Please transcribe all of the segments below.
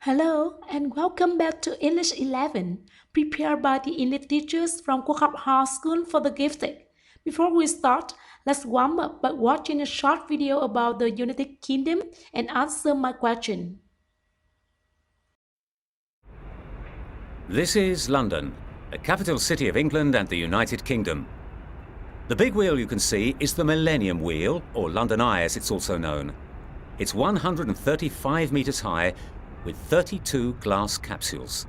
Hello and welcome back to English 11, prepared by the English teachers from Quốc High School for the Gifted. Before we start, let's warm up by watching a short video about the United Kingdom and answer my question. This is London, the capital city of England and the United Kingdom. The big wheel you can see is the Millennium Wheel, or London Eye as it's also known. It's 135 metres high with 32 glass capsules.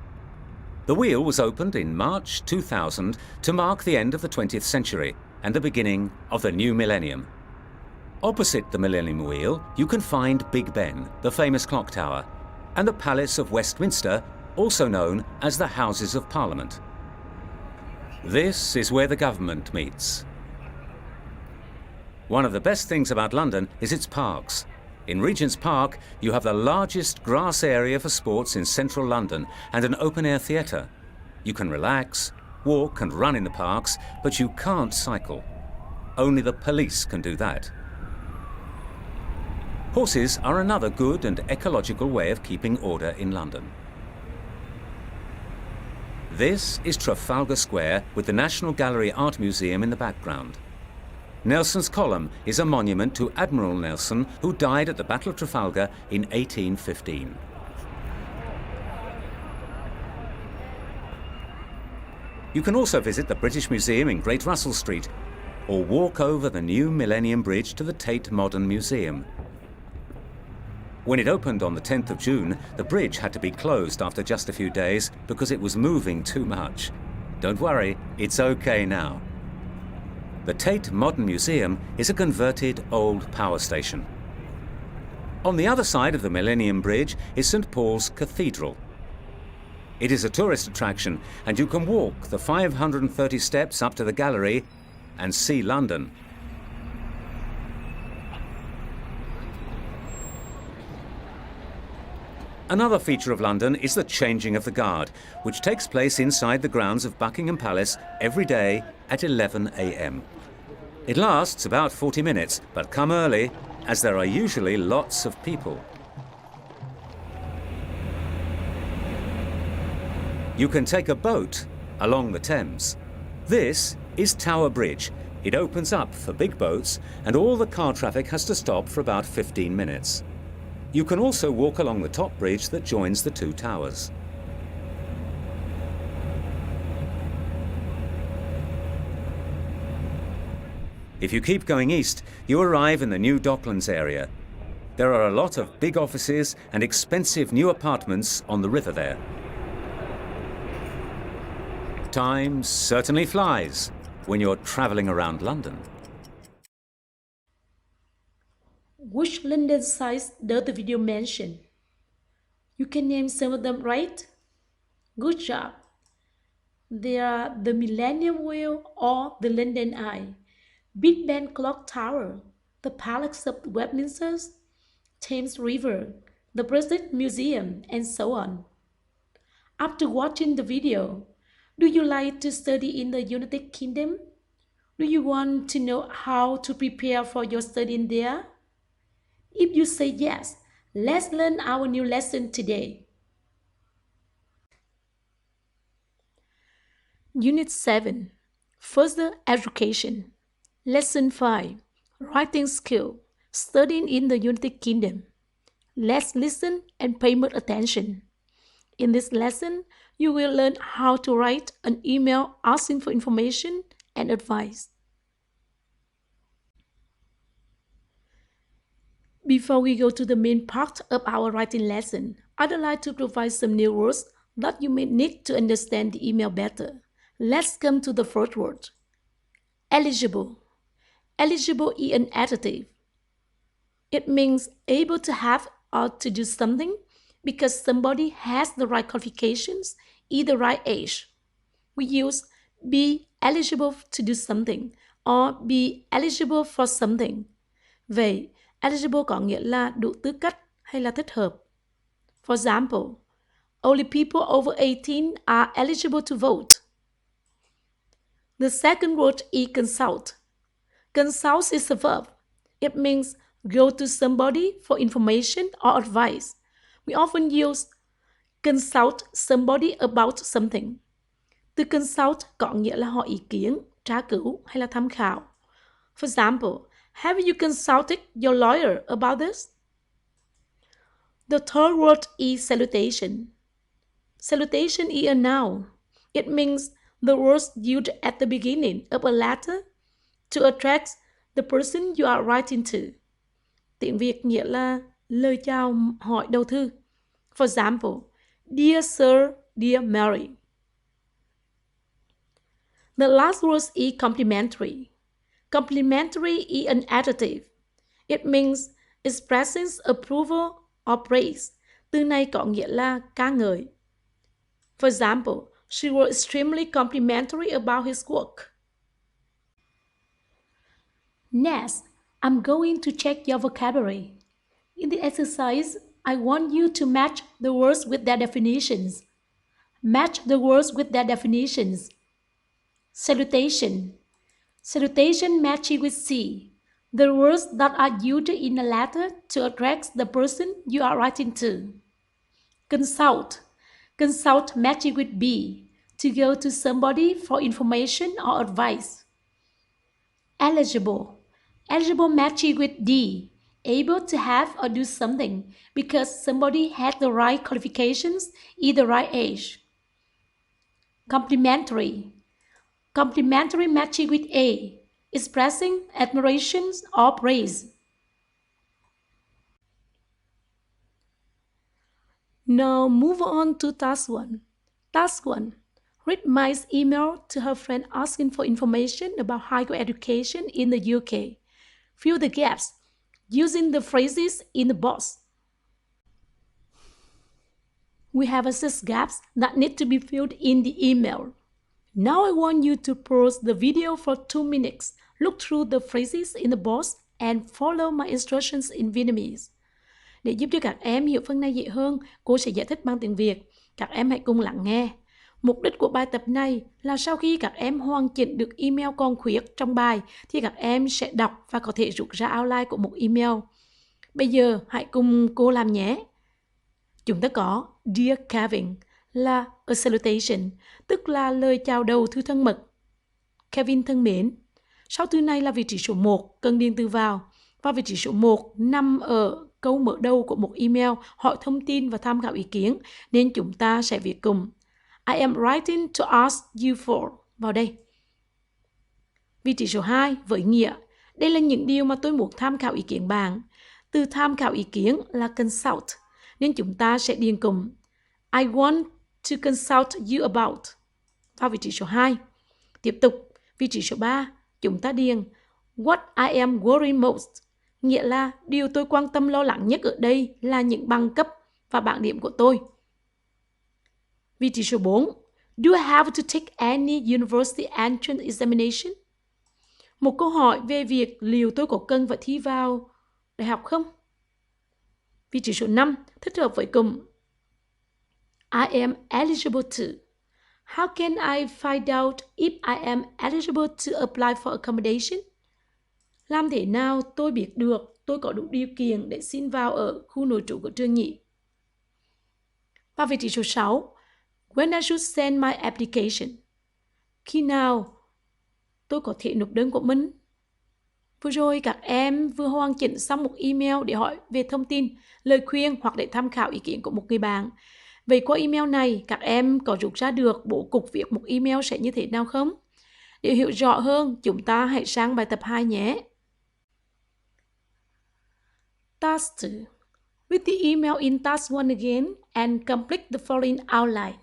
The wheel was opened in March 2000 to mark the end of the 20th century and the beginning of the new millennium. Opposite the Millennium Wheel, you can find Big Ben, the famous clock tower, and the Palace of Westminster, also known as the Houses of Parliament. This is where the government meets. One of the best things about London is its parks. In Regent's Park, you have the largest grass area for sports in central London and an open-air theatre. You can relax, walk and run in the parks, but you can't cycle. Only the police can do that. Horses are another good and ecological way of keeping order in London. This is Trafalgar Square with the National Gallery Art Museum in the background. Nelson's Column is a monument to Admiral Nelson, who died at the Battle of Trafalgar in 1815. You can also visit the British Museum in Great Russell Street, or walk over the new Millennium Bridge to the Tate Modern Museum. When it opened on the 10th of June, the bridge had to be closed after just a few days because it was moving too much. Don't worry, it's okay now. The Tate Modern Museum is a converted old power station. On the other side of the Millennium Bridge is St. Paul's Cathedral. It is a tourist attraction, and you can walk the 530 steps up to the gallery and see London. Another feature of London is the changing of the guard, which takes place inside the grounds of Buckingham Palace every day at 11 a.m. It lasts about 40 minutes, but come early, as there are usually lots of people. You can take a boat along the Thames. This is Tower Bridge. It opens up for big boats, and all the car traffic has to stop for about 15 minutes. You can also walk along the top bridge that joins the two towers. If you keep going east, you arrive in the new Docklands area. There are a lot of big offices and expensive new apartments on the river there. Time certainly flies when you're travelling around London. Which London sites does the video mention? You can name some of them, right? Good job. They are the Millennium Wheel or the London Eye, Big Ben Clock Tower, the Palace of Westminster, Thames River, the British Museum, and so on. After watching the video, do you like to study in the United Kingdom? Do you want to know how to prepare for your studying there? If you say yes, let's learn our new lesson today. Unit 7, Further Education. Lesson 5, Writing Skill, Studying in the United Kingdom. Let's listen and pay more attention. In this lesson, you will learn how to write an email asking for information and advice. Before we go to the main part of our writing lesson, I'd like to provide some new words that you may need to understand the email better. Let's come to the first word. Eligible. Eligible is an adjective. It means able to have or to do something because somebody has the right qualifications, is the right age. We use be eligible to do something or be eligible for something. Vậy, eligible có nghĩa là đủ tư cách hay là thích hợp. For example, only people over 18 are eligible to vote. The second word is consult. Consult is a verb. It means go to somebody for information or advice. We often use Consult somebody about something. Từ consult có nghĩa là hỏi ý kiến, tra cứu hay là tham khảo. For example, have you consulted your lawyer about this? The third word is salutation. Salutation is a noun. It means the words used at the beginning of a letter to address the person you are writing to. Tiếng Việt nghĩa là lời chào hỏi đầu thư. For example, Dear Sir, Dear Mary. The last word is complimentary. Complimentary is an adjective. It means expressing approval or praise. Từ này có nghĩa là ca ngợi. For example, she was extremely complimentary about his work. Next, I'm going to check your vocabulary. In the exercise, I want you to match the words with their definitions. Match the words with their definitions. Salutation. Salutation matches with C, the words that are used in a letter to address the person you are writing to. Consult. Consult matches with B, to go to somebody for information or advice. Eligible. Eligible matches with D, able to have or do something because somebody had the right qualifications in the right age. Complimentary. Complimentary matches with A, expressing admiration or praise. Now move on to task 1. Task 1. Read Mai's email to her friend asking for information about higher education in the UK. Fill the gaps using the phrases in the box. We have 6 gaps that need to be filled in the email. Now I want you to pause the video for 2 minutes, look through the phrases in the box and follow my instructions in Vietnamese. Để giúp cho các em hiểu phần này dễ hơn, cô sẽ giải thích bằng tiếng Việt. Các em hãy cùng lắng nghe. Mục đích của bài tập này là sau khi các em hoàn chỉnh được email còn khuyết trong bài thì các em sẽ đọc và có thể rút ra outline của một email. Bây giờ hãy cùng cô làm nhé. Chúng ta có Dear Kevin là a salutation, tức là lời chào đầu thư thân mật. Kevin thân mến. Sau thư này là vị trí số 1, cần điền từ vào. Và vị trí số 1 nằm ở câu mở đầu của một email hỏi thông tin và tham khảo ý kiến, nên chúng ta sẽ viết cùng I am writing to ask you for vào đây. Vị trí số 2 với nghĩa. Đây là những điều mà tôi muốn tham khảo ý kiến bạn. Từ tham khảo ý kiến là consult, nên chúng ta sẽ điền cùng I want to consult you about vào vị trí số 2. Tiếp tục, vị trí số 3, chúng ta điền What I am worried most, nghĩa là điều tôi quan tâm lo lắng nhất ở đây là những bằng cấp và bảng điểm của tôi. Vị trí số 4, Do I have to take any university entrance examination? Một câu hỏi về việc liệu tôi có cần phải thi vào đại học không? Vị trí số 5, thích hợp với cụm I am eligible to. How can I find out if I am eligible to apply for accommodation? Làm thế nào tôi biết được tôi có đủ điều kiện để xin vào ở khu nội trú của trường nhỉ? Và vị trí số 6, When I should send my application? Khi nào tôi có thể nộp đơn của mình? Vừa rồi các em vừa hoàn chỉnh xong một email để hỏi về thông tin, lời khuyên hoặc để tham khảo ý kiến của một người bạn. Vậy qua email này, các em có rút ra được bố cục viết một email sẽ như thế nào không? Để hiểu rõ hơn, chúng ta hãy sang bài tập 2 nhé. Task 2. Read the email in task 1 again and complete the following outline.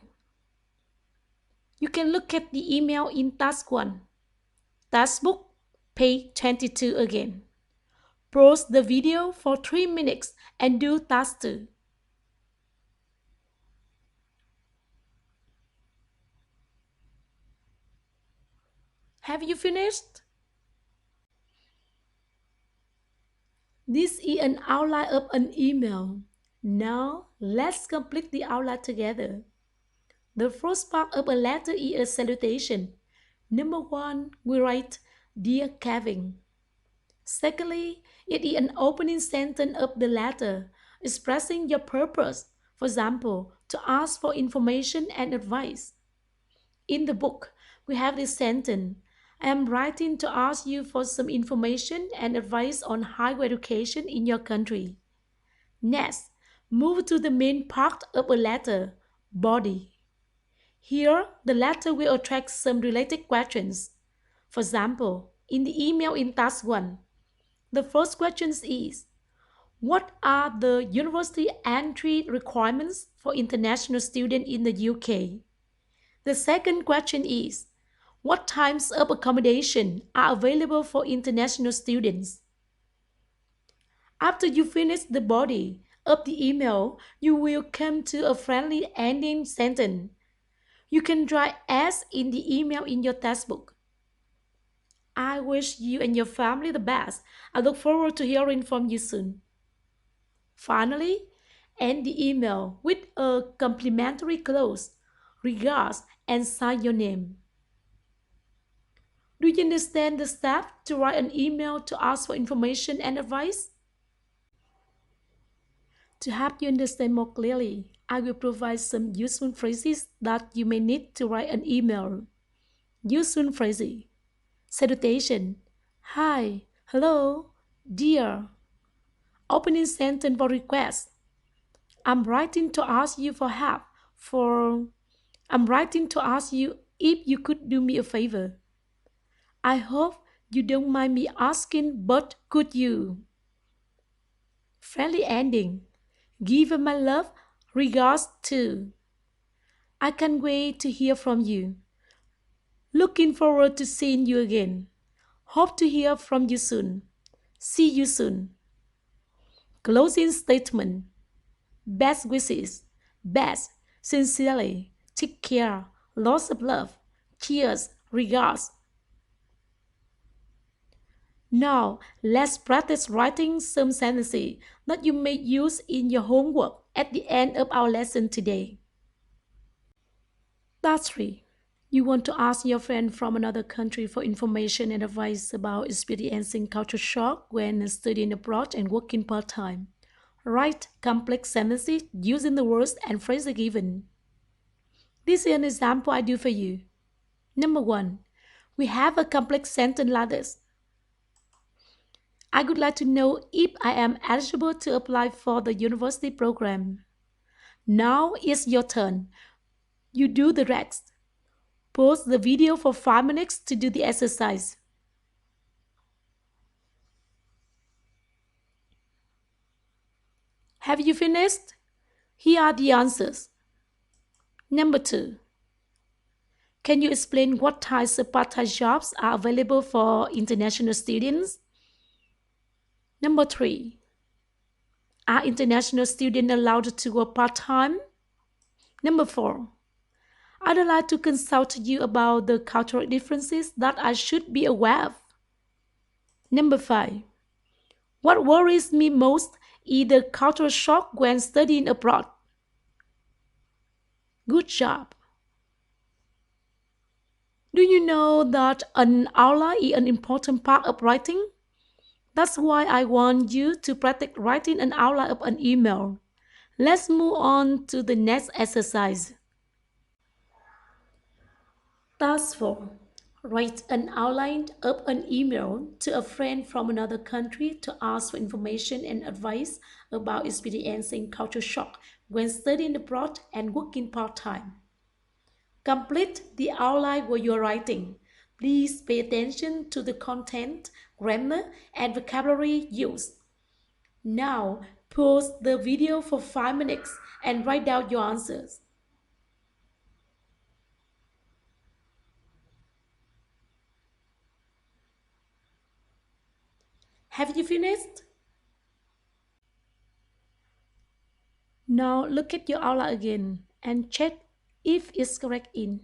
You can look at the email in task 1. Task book, page 22 again. Pause the video for 3 minutes and do task 2. Have you finished? This is an outline of an email. Now, let's complete the outline together. The first part of a letter is a salutation. Number 1, we write, Dear Kevin. Secondly, it is an opening sentence of the letter, expressing your purpose For example, to ask for information and advice. In the book, we have this sentence: I am writing to ask you for some information and advice on higher education in your country. Next, move to the main part of a letter, body. Here, the letter will attract some related questions. For example, in the email in task 1, the first question is: what are the university entry requirements for international students in the UK? The second question is: what types of accommodation are available for international students? After you finish the body of the email, you will come to a friendly ending sentence. You can write as in the email in your textbook. I wish you and your family the best. I look forward to hearing from you soon. Finally, end the email with a complimentary close, regards, and sign your name. Do you understand the step to write an email to ask for information and advice? To help you understand more clearly, I will provide some useful phrases that you may need to write an email. Useful phrases: salutation, hi, hello, dear. Opening sentence for request: I'm writing to ask you for help. For I'm writing to ask you if you could do me a favor. I hope you don't mind me asking, but could you? Friendly ending: give my love, regards to. I can't wait to hear from you. Looking forward to seeing you again. Hope to hear from you soon. See you soon. Closing statement: best wishes. Best, sincerely. Take care. Lots of love. Cheers. Regards. Now, let's practice writing some sentences that you may use in your homework at the end of our lesson today. That's 3. You want to ask your friend from another country for information and advice about experiencing culture shock when studying abroad and working part-time. Write complex sentences using the words and phrases given. This is an example I do for you. Number 1. We have a complex sentence like this: I would like to know if I am eligible to apply for the university program. Now it's your turn. You do the rest. Pause the video for 5 minutes to do the exercise. Have you finished? Here are the answers. Number 2. Can you explain what types of part-time jobs are available for international students? Number 3. Are international students allowed to work part-time? Number 4. I'd like to consult you about the cultural differences that I should be aware of. Number 5. What worries me most is the cultural shock when studying abroad. Good job. Do you know that an outline is an important part of writing? That's why I want you to practice writing an outline of an email. Let's move on to the next exercise. Task 4. Write an outline of an email to a friend from another country to ask for information and advice about experiencing culture shock when studying abroad and working part-time. Complete the outline while you are writing. Please pay attention to the content, grammar, and vocabulary used. Now, pause the video for 5 minutes and write down your answers. Have you finished? Now look at your outline again and check if it's correct in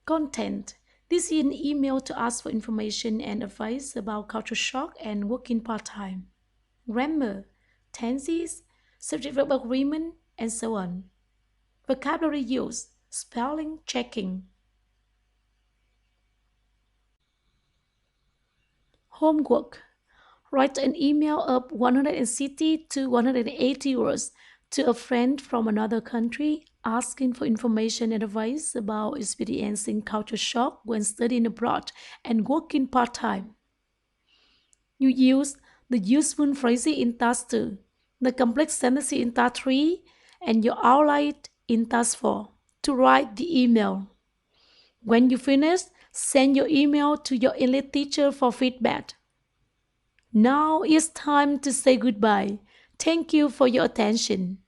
content. This is an email to ask for information and advice about culture shock and working part-time. Grammar, tenses, subject-verb agreement, and so on. Vocabulary use, spelling checking. Homework. Write an email of 160 to 180 words To a friend from another country asking for information and advice about experiencing culture shock when studying abroad and working part time. You use the useful phrasing in task 2, the complex sentence in task 3, and your outline in task 4 to write the email. When you finish, send your email to your English teacher for feedback. Now it's time to say goodbye. Thank you for your attention.